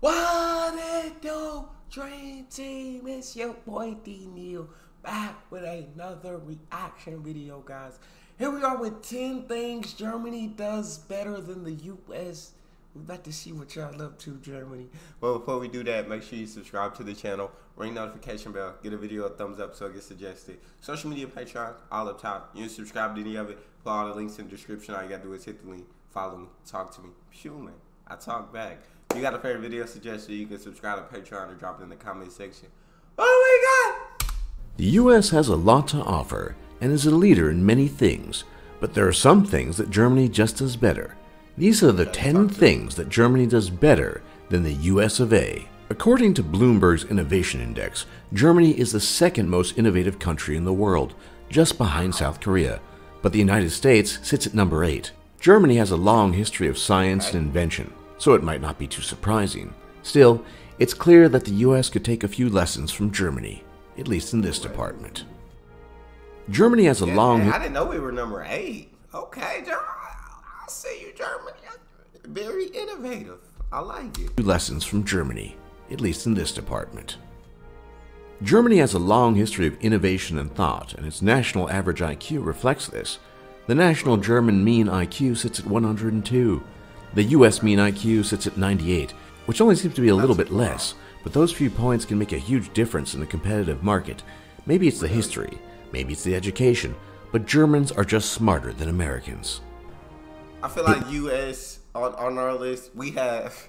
What it do, Dream Team? It's your boy D Neal back with another reaction video, guys. Here we are with 10 things Germany does better than the US. We're about to see what y'all up to, Germany. Well, before we do that, make sure you subscribe to the channel, ring notification bell, get a video a thumbs up so it gets suggested. Social media, Patreon, all up top. You can subscribe to any of it. Put all the links in the description. All you gotta do is hit the link, follow me, talk to me. Phew, man, I talk back. If you got a favorite video suggestion, you can subscribe to Patreon or drop it in the comment section. Oh my God! The U.S. has a lot to offer and is a leader in many things, but there are some things that Germany just does better. These are the 10 things that Germany does better than the US of A. According to Bloomberg's Innovation Index, Germany is the second most innovative country in the world, just behind South Korea, but the United States sits at number 8. Germany has a long history of science and invention, so it might not be too surprising. Still, it's clear that the US could take a few lessons from Germany, at least in this department. Germany has a long... I didn't know we were number 8. Okay, I see you, Germany. Very innovative. I like it. Lessons from Germany, at least in this department. Germany has a long history of innovation and thought, and its national average IQ reflects this. The national German mean IQ sits at 102. The US mean IQ sits at 98, which only seems to be a little bit less, but those few points can make a huge difference in the competitive market. Maybe it's the history, maybe it's the education, but Germans are just smarter than Americans. I feel like US on our list, we have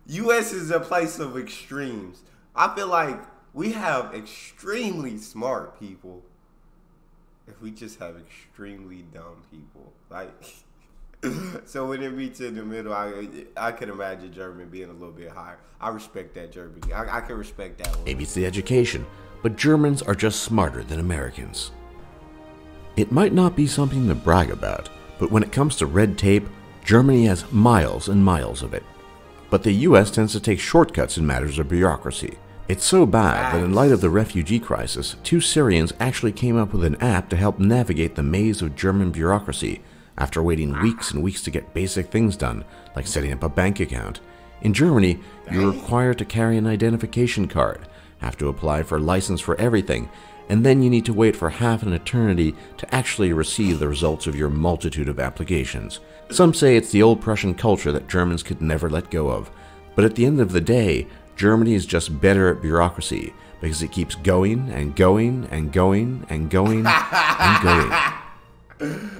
US is a place of extremes. I feel like we have extremely smart people if we just have extremely dumb people. Like, so when it meets in the middle, I can imagine Germany being a little bit higher. I respect that, Germany. I can respect that one. Maybe it's the education, but Germans are just smarter than Americans. It might not be something to brag about, but when it comes to red tape, Germany has miles and miles of it. But the US tends to take shortcuts in matters of bureaucracy. It's so bad that in light of the refugee crisis, 2 Syrians actually came up with an app to help navigate the maze of German bureaucracy after waiting weeks and weeks to get basic things done, like setting up a bank account. In Germany, you're required to carry an identification card, have to apply for a license for everything, and then you need to wait for half an eternity to actually receive the results of your multitude of applications. Some say it's the old Prussian culture that Germans could never let go of. But at the end of the day, Germany is just better at bureaucracy because it keeps going and going and going and going and going.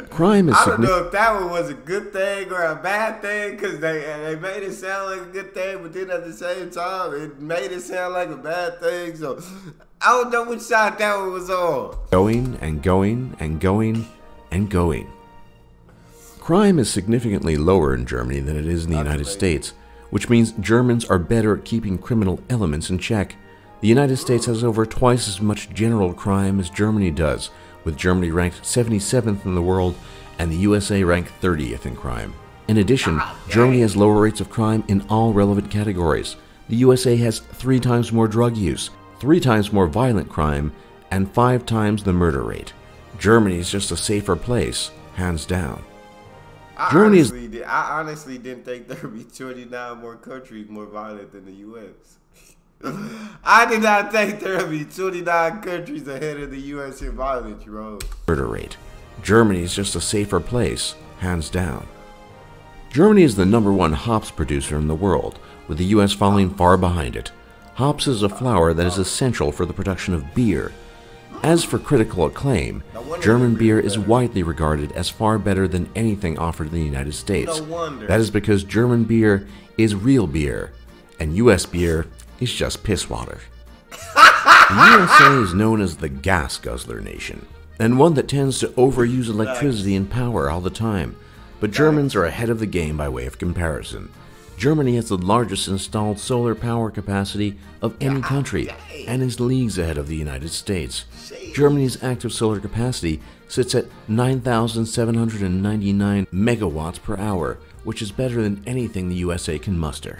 Crime is I don't know if that one was a good thing or a bad thing, because they made it sound like a good thing, but then at the same time, it made it sound like a bad thing. So I don't know which side that one was on. Going and going and going and going. Crime is significantly lower in Germany than it is in the United States, which means Germans are better at keeping criminal elements in check. The United States has over twice as much general crime as Germany does, with Germany ranked 77th in the world and the USA ranked 30th in crime. In addition, Germany has lower rates of crime in all relevant categories. The USA has 3 times more drug use, 3 times more violent crime, and 5 times the murder rate. Germany is just a safer place, hands down. I honestly didn't think there would be 29 more countries more violent than the U.S. I did not think there would be 29 countries ahead of the U.S. in violence, bro. Murder rate. Germany is just a safer place, hands down. Germany is the #1 hops producer in the world, with the U.S. following far behind it. Hops is a flower that is essential for the production of beer. As for critical acclaim, German beer is widely regarded as far better than anything offered in the United States. That is because German beer is real beer, and US beer is just piss water. The USA is known as the gas guzzler nation, and one that tends to overuse electricity and power all the time. But Germans are ahead of the game by way of comparison. Germany has the largest installed solar power capacity of any country and is leagues ahead of the United States. Germany's active solar capacity sits at 9,799 megawatts per hour, which is better than anything the USA can muster.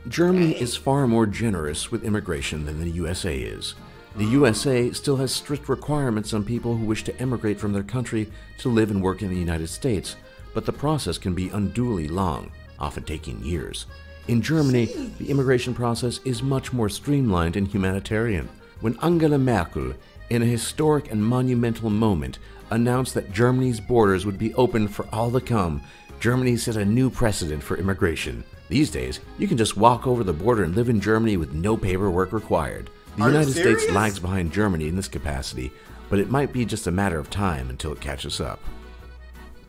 Germany is far more generous with immigration than the USA is. The USA still has strict requirements on people who wish to emigrate from their country to live and work in the United States, but the process can be unduly long, often taking years. In Germany, the immigration process is much more streamlined and humanitarian. When Angela Merkel, in a historic and monumental moment, announced that Germany's borders would be open for all to come, Germany set a new precedent for immigration. These days, you can just walk over the border and live in Germany with no paperwork required. The United States lags behind Germany in this capacity, but it might be just a matter of time until it catches up.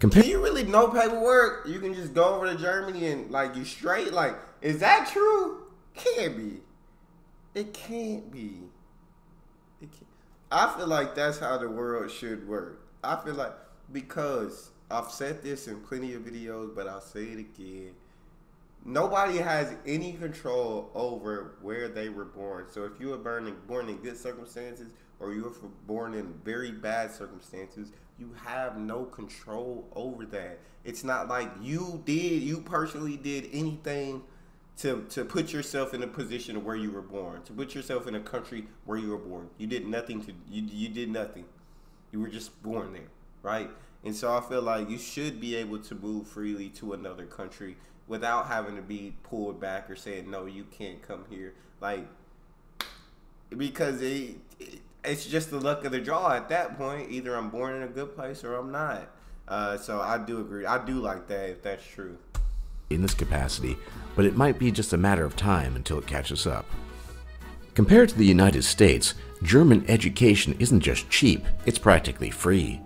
Can you really no paperwork? You can just go over to Germany and like you straight? Like, is that true? Can't be. It can't be. It can't. I feel like that's how the world should work. I feel like, because I've said this in plenty of videos, but I'll say it again. Nobody has any control over where they were born. So if you were born in good circumstances or you were born in very bad circumstances, you have no control over that. It's not like you personally did anything to put yourself in a position of where you were born, to put yourself in a country where you were born. You did nothing you did nothing. You were just born there, right? And so I feel like you should be able to move freely to another country without having to be pulled back or saying, no, you can't come here. Like, because it's just the luck of the draw at that point. Either I'm born in a good place or I'm not. So I do agree. I do like that, if that's true. In this capacity, but it might be just a matter of time until it catches up. Compared to the United States, German education isn't just cheap, it's practically free.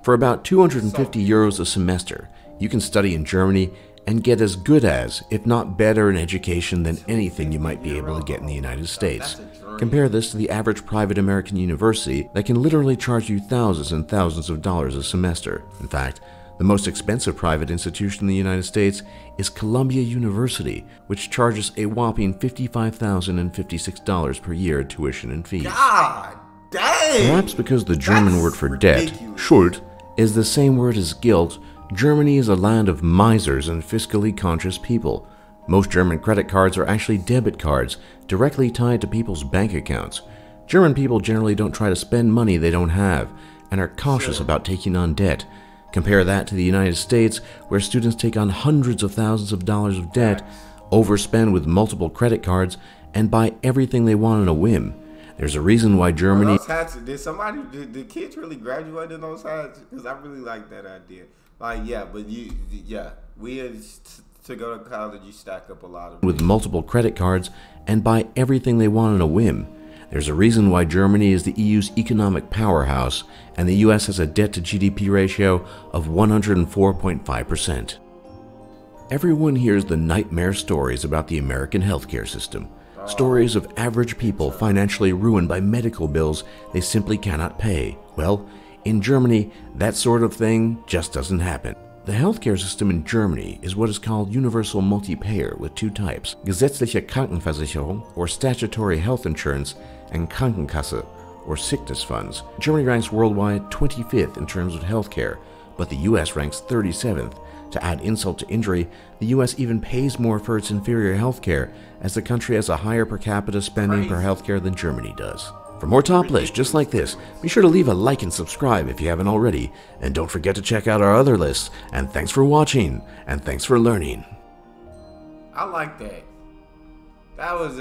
For about 250 euros a semester, you can study in Germany and get as good as, if not better, an education than anything you might be able to get in the United States. Compare this to the average private American university that can literally charge you thousands and thousands of dollars a semester. In fact, the most expensive private institution in the United States is Columbia University, which charges a whopping $55,056 per year in tuition and fees. God dang! Perhaps because the German word for debt, Schuld, is the same word as guilt, Germany is a land of misers and fiscally conscious people. Most German credit cards are actually debit cards, directly tied to people's bank accounts. German people generally don't try to spend money they don't have, and are cautious about taking on debt. Compare that to the United States, where students take on hundreds of thousands of dollars of debt, overspend with multiple credit cards, and buy everything they want on a whim. There's a reason why Germany... Those hats, did kids really graduate in those hats? Because I really like that idea. Like, yeah, but we had to go to college, you stack up a lot of... with multiple credit cards, and buy everything they want on a whim. There's a reason why Germany is the EU's economic powerhouse, and the US has a debt-to-GDP ratio of 104.5%. Everyone hears the nightmare stories about the American healthcare system. Stories of average people financially ruined by medical bills they simply cannot pay. Well, in Germany, that sort of thing just doesn't happen. The healthcare system in Germany is what is called universal multi-payer with two types: gesetzliche Krankenversicherung, or statutory health insurance, and Krankenkasse, or sickness funds. Germany ranks worldwide 25th in terms of healthcare, but the US ranks 37th. To add insult to injury, the US even pays more for its inferior healthcare, as the country has a higher per capita spending per healthcare than Germany does. For more top lists just like this, be sure to leave a like and subscribe if you haven't already, and don't forget to check out our other lists. And thanks for watching, and thanks for learning. I like that. That was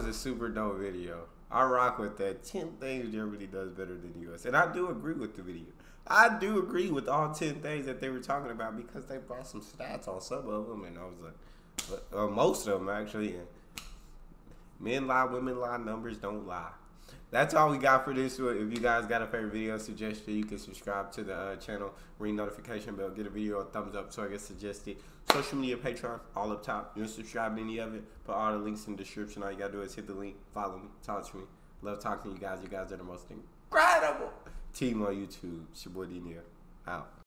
a super dope video. I rock with that. 10 things Germany does better than the US. And I do agree with the video. I do agree with all 10 things that they were talking about, because they brought some stats on some of them, and I was like, most of them actually. Men lie, women lie, numbers don't lie. That's all we got for this one. If you guys got a favorite video suggestion, you can subscribe to the channel, ring notification bell, get a video a thumbs up so I get suggested. Social media, Patreon, all up top. You don't subscribe to any of it, put all the links in the description. All you gotta do is hit the link, follow me, talk to me. Love talking to you guys. You guys are the most incredible team on YouTube. It's your boy Neal. Out.